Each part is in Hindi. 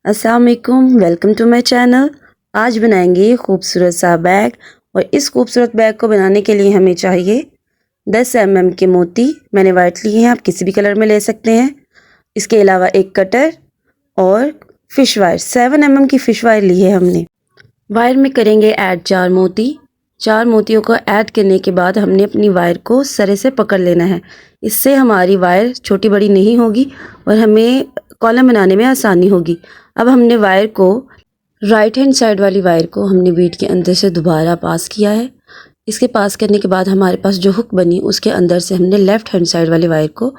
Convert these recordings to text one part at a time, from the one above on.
अस्सलाम वालेकुम, वेलकम टू माय चैनल। आज बनाएंगे खूबसूरत सा बैग और इस खूबसूरत बैग को बनाने के लिए हमें चाहिए 10 mm के मोती। मैंने वाइट लिए हैं, आप किसी भी कलर में ले सकते हैं। इसके अलावा एक कटर और फिश वायर 7 mm की फिश वायर ली है हमने। वायर में करेंगे ऐड 4 मोती। 4 मोतियों को ऐड करने के बाद हमने अपनी वायर को सरे से पकड़ लेना है। इससे हमारी वायर छोटी बड़ी नहीं होगी और हमें कॉलम बनाने में आसानी होगी। अब हमने वायर को राइट हैंड साइड वाली वायर को हमने बीट के अंदर से दोबारा पास किया है। इसके पास करने के बाद हमारे पास जो हुक बनी उसके अंदर से हमने लेफ़्ट हैंड साइड वाली वायर को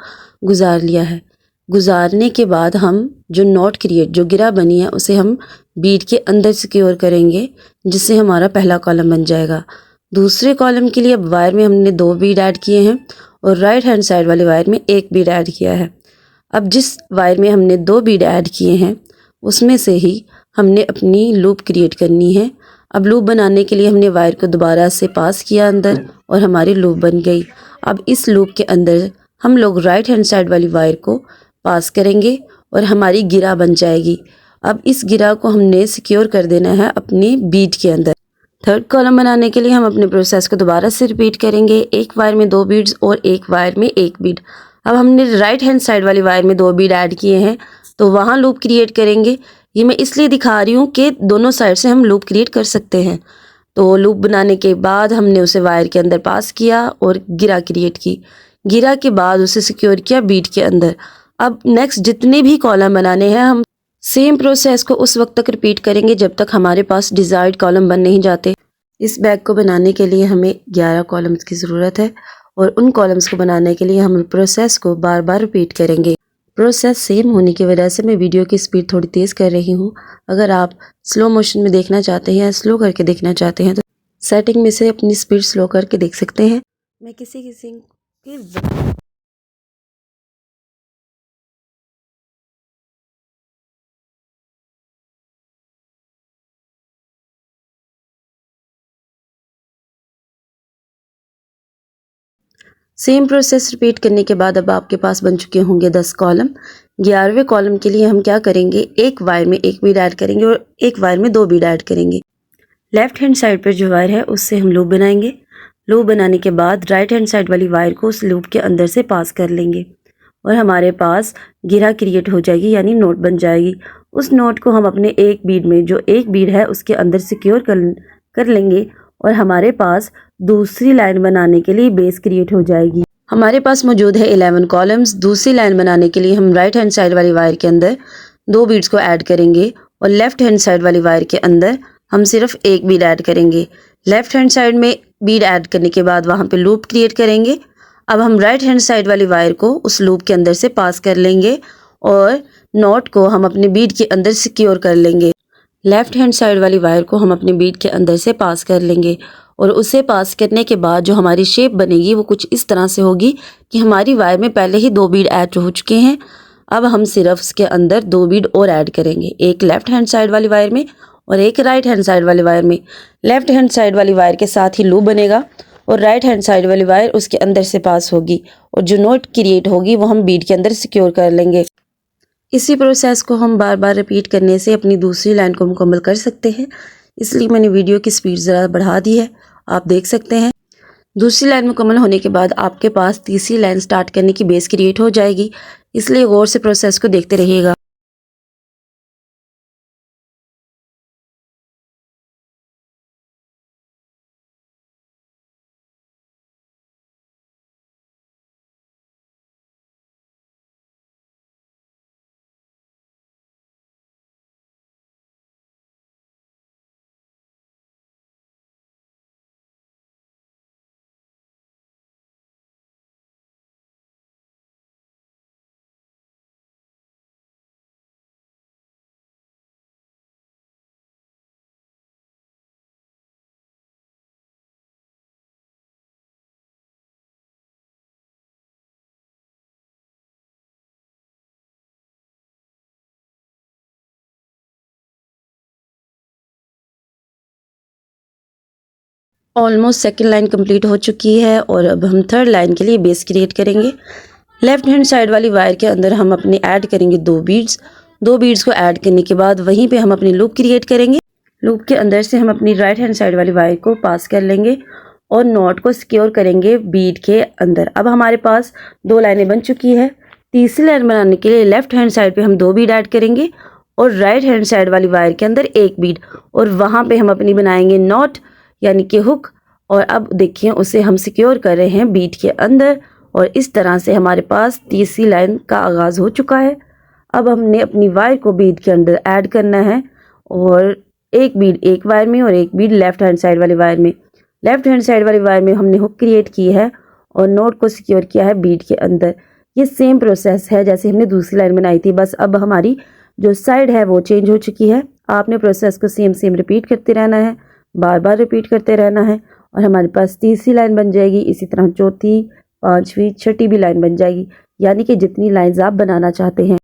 गुजार लिया है। गुजारने के बाद हम जो नॉट क्रिएट जो गिरा बनी है उसे हम बीट के अंदर सिक्योर करेंगे, जिससे हमारा पहला कॉलम बन जाएगा। दूसरे कॉलम के लिए अब वायर में हमने 2 बीड ऐड किए हैं और राइट हैंड साइड वाली वायर में 1 बीड ऐड किया है। अब जिस वायर में हमने 2 बीड ऐड किए हैं उसमें से ही हमने अपनी लूप क्रिएट करनी है। अब लूप बनाने के लिए हमने वायर को दोबारा से पास किया अंदर और हमारी लूप बन गई। अब इस लूप के अंदर हम लोग राइट हैंड साइड वाली वायर को पास करेंगे और हमारी गिरा बन जाएगी। अब इस गिरा को हमने सिक्योर कर देना है अपनी बीड के अंदर। थर्ड कॉलम बनाने के लिए हम अपने प्रोसेस को दोबारा से रिपीट करेंगे। एक वायर में 2 बीड्स और एक वायर में 1 बीड। अब हमने राइट हैंड साइड वाली वायर में 2 बीड ऐड किए हैं तो वहाँ लूप क्रिएट करेंगे। ये मैं इसलिए दिखा रही हूँ कि दोनों साइड से हम लूप क्रिएट कर सकते हैं। तो लूप बनाने के बाद हमने उसे वायर के अंदर पास किया और गिरा क्रिएट की। गिरा के बाद उसे सिक्योर किया बीड के अंदर। अब नेक्स्ट जितने भी कॉलम बनाने हैं हम सेम प्रोसेस को उस वक्त तक रिपीट करेंगे जब तक हमारे पास डिज़ायर्ड कॉलम बन नहीं जाते। इस बैग को बनाने के लिए हमें 11 कॉलम्स की ज़रूरत है और उन कॉलम्स को बनाने के लिए हम प्रोसेस को बार बार रिपीट करेंगे। प्रोसेस सेम होने की वजह से मैं वीडियो की स्पीड थोड़ी तेज़ कर रही हूँ। अगर आप स्लो मोशन में देखना चाहते हैं या स्लो करके देखना चाहते हैं तो सेटिंग में से अपनी स्पीड स्लो करके देख सकते हैं। मैं किसी की सेम प्रोसेस रिपीट करने के बाद अब आपके पास बन चुके होंगे 10 कॉलम। 11वें कॉलम के लिए हम क्या करेंगे, एक वायर में 1 बीड ऐड करेंगे और एक वायर में 2 बीड ऐड करेंगे। लेफ्ट हैंड साइड पर जो वायर है उससे हम लूप बनाएंगे। लूप बनाने के बाद राइट हैंड साइड वाली वायर को उस लूप के अंदर से पास कर लेंगे और हमारे पास गिरा क्रिएट हो जाएगी, यानी नोट बन जाएगी। उस नोट को हम अपने एक बीड में जो 1 बीड है उसके अंदर सिक्योर कर लेंगे और हमारे पास दूसरी लाइन बनाने के लिए बेस क्रिएट हो जाएगी। हमारे पास मौजूद है 11 कॉलम्स। दूसरी लाइन बनाने के लिए हम राइट हैंड साइड वाली वायर के अंदर 2 बीड्स को ऐड करेंगे और लेफ्ट हैंड साइड वाली वायर के अंदर हम सिर्फ 1 बीड ऐड करेंगे। लेफ्ट हैंड साइड में बीड ऐड करने के बाद वहाँ पे लूप क्रिएट करेंगे। अब हम राइट हैंड साइड वाली वायर को उस लूप के अंदर से पास कर लेंगे और नॉट को हम अपने बीड के अंदर सिक्योर कर लेंगे। लेफ्ट हैंड साइड वाली वायर को हम अपने बीड के अंदर से पास कर लेंगे और उसे पास करने के बाद जो हमारी शेप बनेगी वो कुछ इस तरह से होगी कि हमारी वायर में पहले ही 2 बीड ऐड हो चुके हैं। अब हम सिर्फ उसके अंदर 2 बीड और ऐड करेंगे, एक लेफ्ट हैंड साइड वाली वायर में और एक राइट हैंड साइड वाली वायर में। लेफ्ट हैंड साइड वाली वायर के साथ ही लूप बनेगा और राइट हैंड साइड वाली वायर उसके अंदर से पास होगी और जो नोट क्रिएट होगी वो हम बीड के अंदर सिक्योर कर लेंगे। इसी प्रोसेस को हम बार बार रिपीट करने से अपनी दूसरी लाइन को मुकम्मल कर सकते हैं, इसलिए मैंने वीडियो की स्पीड ज़रा बढ़ा दी है, आप देख सकते हैं। दूसरी लाइन मुकम्मल होने के बाद आपके पास तीसरी लाइन स्टार्ट करने की बेस क्रिएट हो जाएगी, इसलिए गौर से प्रोसेस को देखते रहिएगा। ऑलमोस्ट सेकेंड लाइन कंप्लीट हो चुकी है और अब हम थर्ड लाइन के लिए बेस क्रिएट करेंगे। लेफ्ट हैंड साइड वाली वायर के अंदर हम अपने ऐड करेंगे 2 बीड्स दो बीड्स को ऐड करने के बाद वहीं पे हम अपनी लूप क्रिएट करेंगे। लूप के अंदर से हम अपनी राइट हैंड साइड वाली वायर को पास कर लेंगे और नॉट को सिक्योर करेंगे बीड के अंदर। अब हमारे पास 2 लाइनें बन चुकी है। तीसरी लाइन बनाने के लिए लेफ्ट हैंड साइड पे हम 2 बीड ऐड करेंगे और राइट हैंड साइड वाली वायर के अंदर 1 बीड, और वहां पे हम अपनी बनाएंगे नॉट यानी कि हुक। और अब देखिए उसे हम सिक्योर कर रहे हैं बीड के अंदर, और इस तरह से हमारे पास तीसरी लाइन का आगाज हो चुका है। अब हमने अपनी वायर को बीड के अंदर ऐड करना है, और एक बीड एक वायर में और एक बीड लेफ्ट हैंड साइड वाली वायर में। लेफ्ट हैंड साइड वाली वायर में हमने हुक क्रिएट की है और नोट को सिक्योर किया है बीड के अंदर। ये सेम प्रोसेस है जैसे हमने दूसरी लाइन बनाई थी, बस अब हमारी जो साइड है वो चेंज हो चुकी है। आपने प्रोसेस को सेम रिपीट करते रहना है, बार बार रिपीट करते रहना है, और हमारे पास तीसरी लाइन बन जाएगी। इसी तरह चौथी, पांचवी, छठी भी लाइन बन जाएगी, यानी कि जितनी लाइंस आप बनाना चाहते हैं।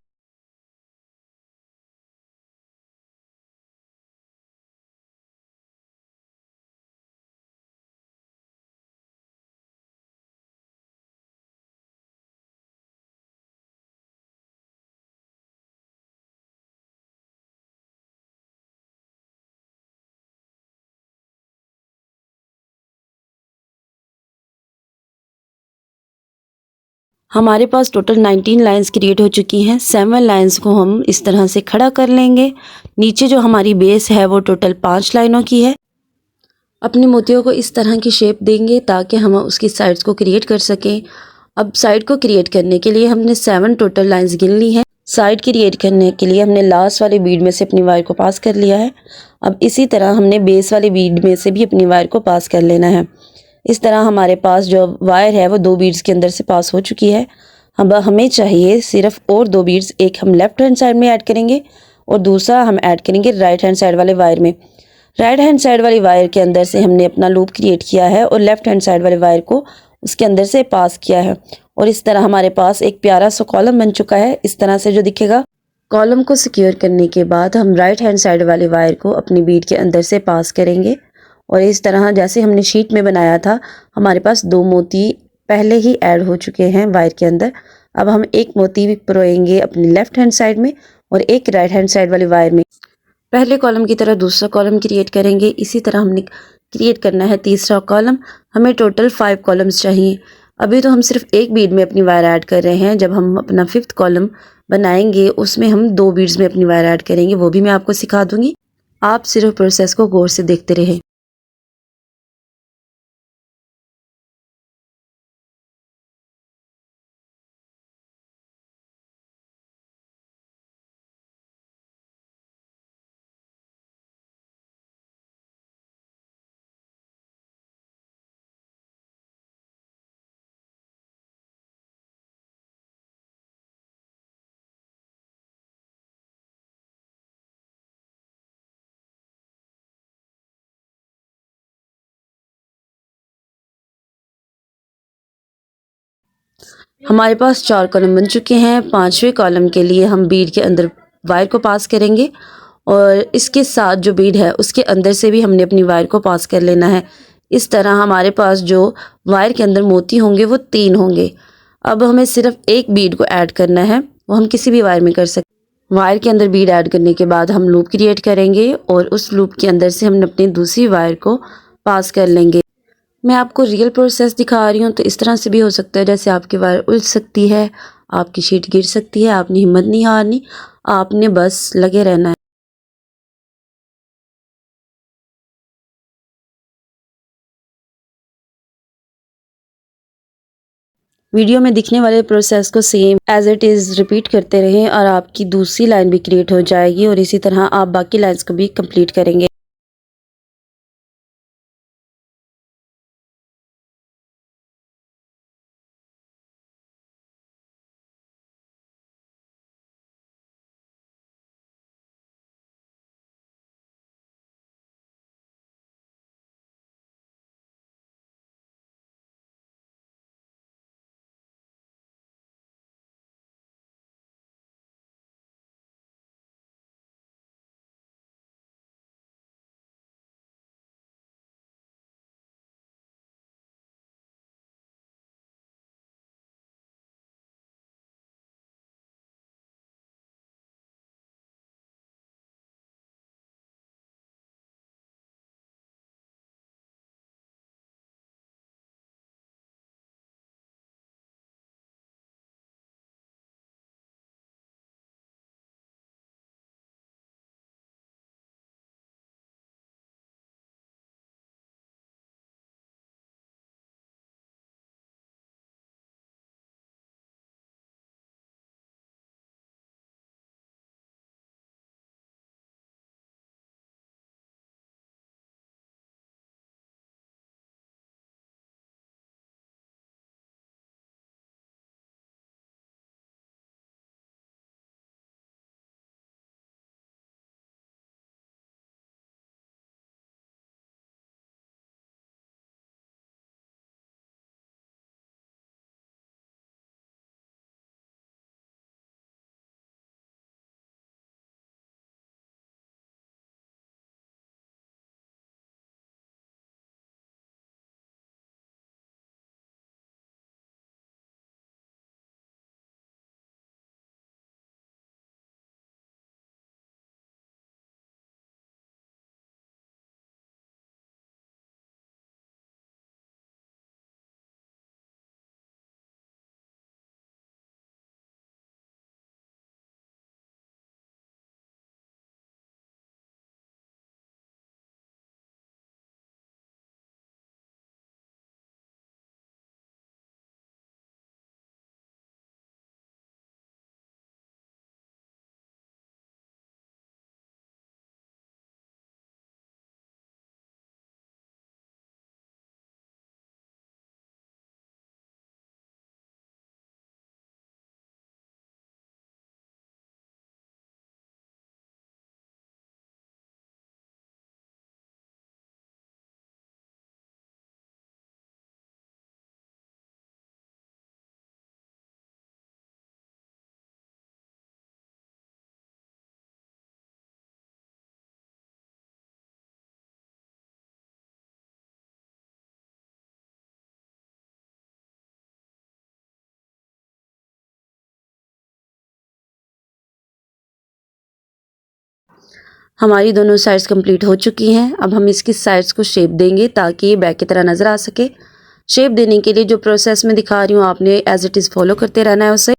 हमारे पास टोटल 19 लाइंस क्रिएट हो चुकी हैं। 7 लाइंस को हम इस तरह से खड़ा कर लेंगे। नीचे जो हमारी बेस है वो टोटल 5 लाइनों की है। अपने मोतियों को इस तरह की शेप देंगे ताकि हम उसकी साइड्स को क्रिएट कर सकें। अब साइड को क्रिएट करने के लिए हमने 7 टोटल लाइंस गिन ली हैं। साइड क्रिएट करने के लिए हमने लास्ट वाले बीड में से अपनी वायर को पास कर लिया है। अब इसी तरह हमने बेस वाले बीड में से भी अपनी वायर को पास कर लेना है। इस तरह हमारे पास जो वायर है वो 2 बीड्स के अंदर से पास हो चुकी है। अब हमें चाहिए सिर्फ और 2 बीड्स, एक हम लेफ्ट हैंड साइड में ऐड करेंगे और दूसरा हम ऐड करेंगे राइट हैंड साइड वाले वायर में। राइट हैंड साइड वाली वायर के अंदर से हमने अपना लूप क्रिएट किया है और लेफ्ट हैंड साइड वाले वायर को उसके अंदर से पास किया है, और इस तरह हमारे पास एक प्यारा सा कॉलम बन चुका है, इस तरह से जो दिखेगा। कॉलम को सिक्योर करने के बाद हम राइट हैंड साइड वाले वायर को अपनी बीड के अंदर से पास करेंगे, और इस तरह जैसे हमने शीट में बनाया था हमारे पास 2 मोती पहले ही ऐड हो चुके हैं वायर के अंदर। अब हम एक मोती भी परोएंगे अपनी लेफ्ट हैंड साइड में और एक राइट हैंड साइड वाली वायर में। पहले कॉलम की तरह दूसरा कॉलम क्रिएट करेंगे। इसी तरह हमने क्रिएट करना है तीसरा कॉलम। हमें टोटल 5 कॉलम्स चाहिए। अभी तो हम सिर्फ एक बीड में अपनी वायर ऐड कर रहे हैं। जब हम अपना 5th कॉलम बनाएंगे उसमें हम 2 बीड्स में अपनी वायर ऐड करेंगे, वो भी मैं आपको सिखा दूंगी। आप सिर्फ प्रोसेस को गौर से देखते रहें। हमारे पास 4 कॉलम बन चुके हैं। 5वें कॉलम के लिए हम बीड के अंदर वायर को पास करेंगे, और इसके साथ जो बीड है उसके अंदर से भी हमने अपनी वायर को पास कर लेना है। इस तरह हमारे पास जो वायर के अंदर मोती होंगे वो 3 होंगे। अब हमें सिर्फ एक बीड को ऐड करना है, वो हम किसी भी वायर में कर सकते हैं। वायर के अंदर बीड ऐड करने के बाद हम लूप क्रिएट करेंगे और उस लूप के अंदर से हम अपनी दूसरी वायर को पास कर लेंगे। मैं आपको रियल प्रोसेस दिखा रही हूँ, तो इस तरह से भी हो सकता है जैसे आपकी वायर उलझ सकती है, आपकी शीट गिर सकती है। आपने हिम्मत नहीं हारनी, आपने बस लगे रहना है। वीडियो में दिखने वाले प्रोसेस को same as it is repeat करते रहें और आपकी दूसरी लाइन भी क्रिएट हो जाएगी, और इसी तरह आप बाकी लाइन्स को भी कंप्लीट करेंगे। हमारी दोनों साइड्स कंप्लीट हो चुकी हैं। अब हम इसकी साइड्स को शेप देंगे ताकि ये बैग की तरह नज़र आ सके। शेप देने के लिए जो प्रोसेस मैं दिखा रही हूँ आपने एज इट इज़ फॉलो करते रहना है उसे।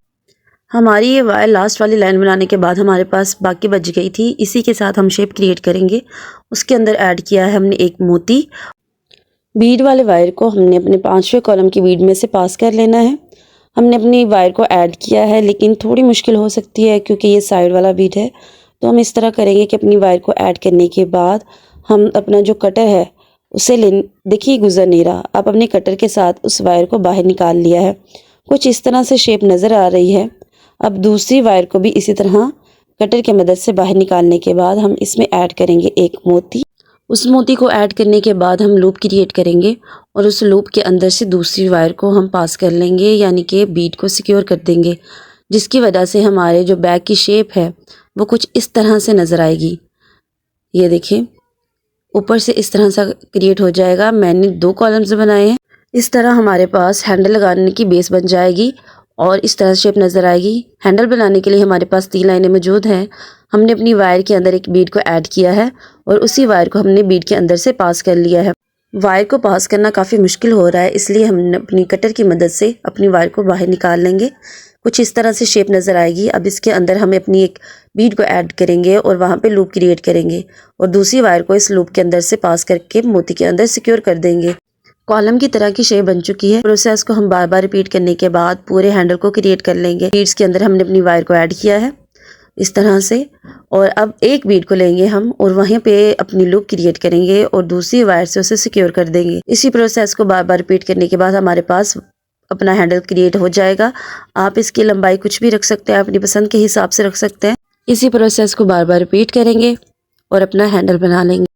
हमारी ये वायर लास्ट वाली लाइन बनाने के बाद हमारे पास बाकी बच गई थी। इसी के साथ हम शेप क्रिएट करेंगे। उसके अंदर ऐड किया है हमने एक मोती। बीड वाले वायर को हमने अपने 5वें कॉलम की बीड में से पास कर लेना है। हमने अपनी वायर को ऐड किया है लेकिन थोड़ी मुश्किल हो सकती है क्योंकि ये साइड वाला बीड है। तो हम इस तरह करेंगे कि अपनी वायर को ऐड करने के बाद हम अपना जो कटर है उसे ले, देखिए गुजर नहीं रहा। अब अपने कटर के साथ उस वायर को बाहर निकाल लिया है। कुछ इस तरह से शेप नज़र आ रही है। अब दूसरी वायर को भी इसी तरह कटर की मदद से बाहर निकालने के बाद हम इसमें ऐड करेंगे एक मोती। उस मोती को ऐड करने के बाद हम लूप क्रिएट करेंगे और उस लूप के अंदर से दूसरी वायर को हम पास कर लेंगे, यानी कि बीड को सिक्योर कर देंगे, जिसकी वजह से हमारे जो बैग की शेप है वो कुछ इस तरह से नज़र आएगी। ये देखिए ऊपर से इस तरह सा क्रिएट हो जाएगा। मैंने 2 कॉलम्स बनाए हैं। इस तरह हमारे पास हैंडल लगाने की बेस बन जाएगी और इस तरह शेप नज़र आएगी। हैंडल बनाने के लिए हमारे पास 3 लाइनें मौजूद हैं। हमने अपनी वायर के अंदर एक बीड को ऐड किया है और उसी वायर को हमने बीड के अंदर से पास कर लिया है। वायर को पास करना काफ़ी मुश्किल हो रहा है, इसलिए हमने अपनी कटर की मदद से अपनी वायर को बाहर निकाल लेंगे। कुछ इस तरह से शेप नज़र आएगी। अब इसके अंदर हम अपनी एक बीड को ऐड करेंगे और वहाँ पे लूप क्रिएट करेंगे और दूसरी वायर को इस लूप के अंदर से पास करके मोती के अंदर सिक्योर कर देंगे। कॉलम की तरह की शेप बन चुकी है। प्रोसेस को हम बार बार रिपीट करने के बाद पूरे हैंडल को क्रिएट कर लेंगे। बीड्स के अंदर हमने अपनी वायर को ऐड किया है इस तरह से, और अब एक बीड को लेंगे हम और वहीं पे अपनी लूप क्रिएट करेंगे और दूसरी वायर से उसे सिक्योर कर देंगे। इसी प्रोसेस को बार बार रिपीट करने के बाद हमारे पास अपना हैंडल क्रिएट हो जाएगा। आप इसकी लंबाई कुछ भी रख सकते हैं, अपनी पसंद के हिसाब से रख सकते हैं। इसी प्रोसेस को बार बार रिपीट करेंगे और अपना हैंडल बना लेंगे।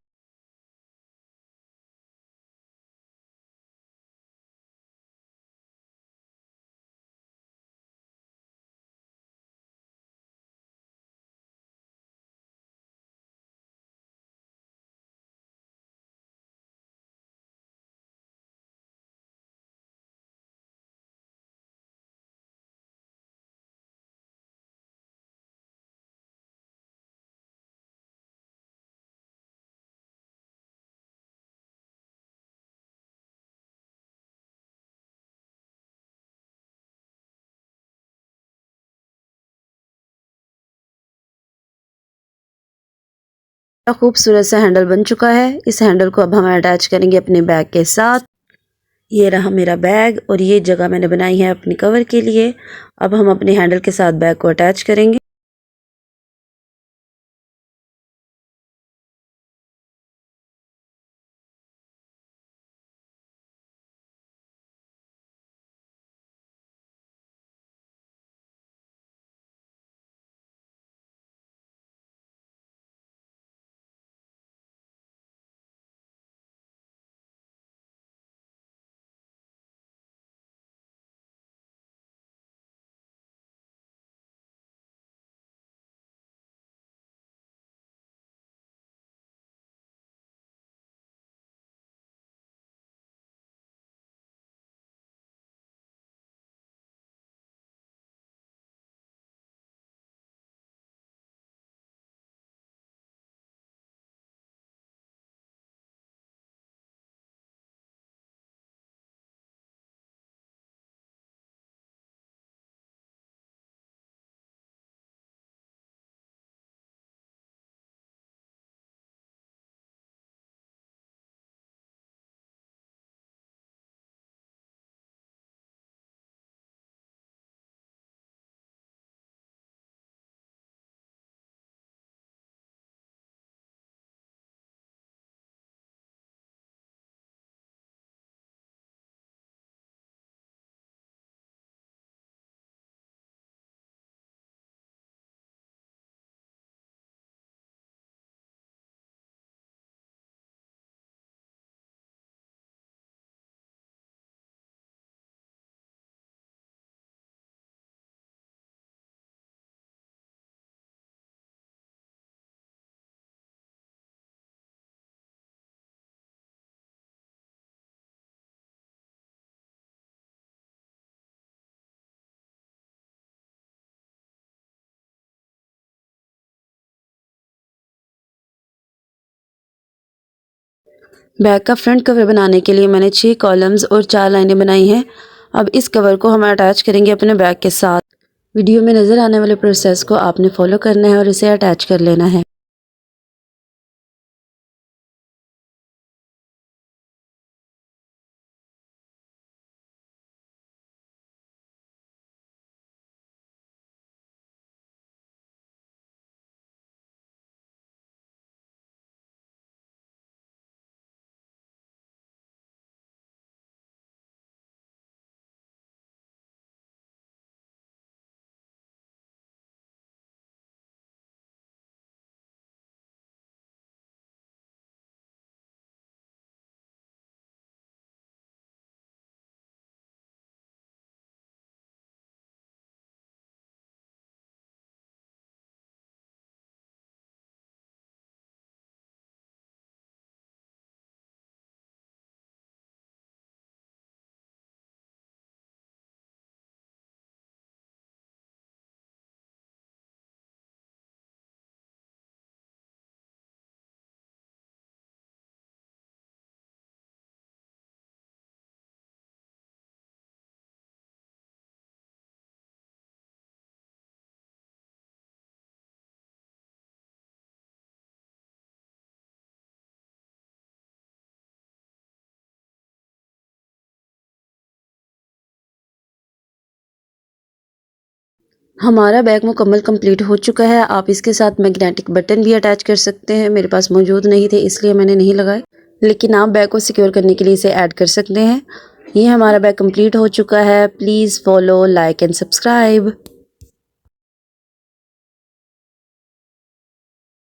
खूबसूरत सा हैंडल बन चुका है। इस हैंडल को अब हम अटैच करेंगे अपने बैग के साथ। ये रहा मेरा बैग और ये जगह मैंने बनाई है अपनी कवर के लिए। अब हम अपने हैंडल के साथ बैग को अटैच करेंगे। बैग का फ्रंट कवर बनाने के लिए मैंने 6 कॉलम्स और 4 लाइनें बनाई हैं। अब इस कवर को हम अटैच करेंगे अपने बैग के साथ। वीडियो में नज़र आने वाले प्रोसेस को आपने फॉलो करना है और इसे अटैच कर लेना है। हमारा बैग मुकम्मल कंप्लीट हो चुका है। आप इसके साथ मैग्नेटिक बटन भी अटैच कर सकते हैं। मेरे पास मौजूद नहीं थे इसलिए मैंने नहीं लगाए, लेकिन आप बैग को सिक्योर करने के लिए इसे ऐड कर सकते हैं। ये हमारा बैग कंप्लीट हो चुका है। Please follow, like and subscribe.